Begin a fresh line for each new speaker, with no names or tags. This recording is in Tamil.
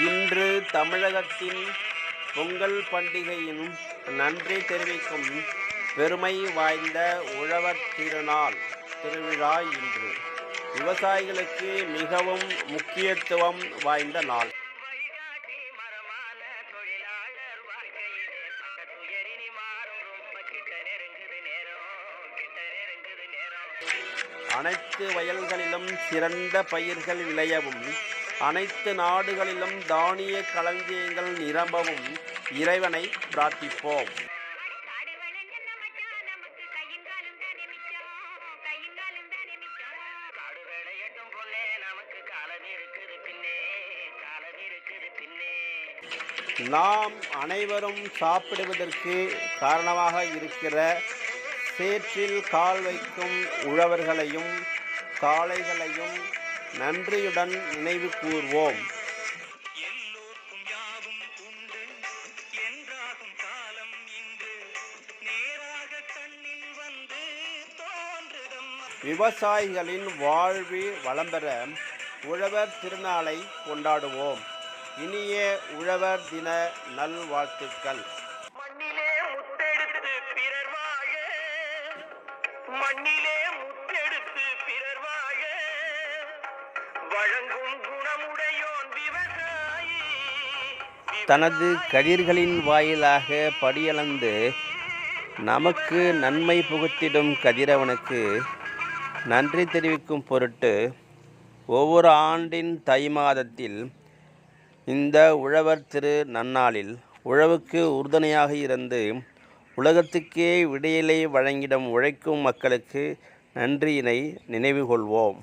இன்று தமிழகத்தின் பொங்கல் பண்டிகையின் நன்றி தெரிவிக்கும் பெருமை வாய்ந்த உழவர் திருவிழா இன்று விவசாயிகளுக்கு மிகவும் முக்கியத்துவம் வாய்ந்த நாள். அனைத்து வயல்களிலும் சிறந்த பயிர்கள் விளையவும், அனைத்து நாடுகளிலும் தானிய களஞ்சியங்கள் நிரம்பவும் இறைவனை பிரார்த்திப்போம். நாம் அனைவரும் சாப்பிடுவதற்கு காரணமாக இருக்கிற சேற்றில் கால் வைக்கும் உழவர்களையும் காளைகளையும் நன்றியுடன் நினைவு கூர்வோம். விவசாயிகளின் வாழ்வு வளம் பெற உழவர் திருநாளை கொண்டாடுவோம். இனிய உழவர் தின நல்வாழ்த்துக்கள்.
மண்ணிலே முத்தெடுத்து பிறர் வாழ வழங்கும் குணமுடையோன் விவசாயி.
தனது கதிர்களின் வாயிலாக படியளந்து நமக்கு நன்மை புகுத்திடும் கதிரவனுக்கு நன்றி தெரிவிக்கும் பொருட்டு ஒவ்வொரு ஆண்டின் தை மாதத்தில் இந்த உழவர் திரு நன்னாளில் உழவுக்கு உறுதுணையாக இருந்து உலகத்துக்கே விடியலை வழங்கிடும் உழைக்கும் மக்களுக்கு நன்றியினை நினைவு கொள்வோம்.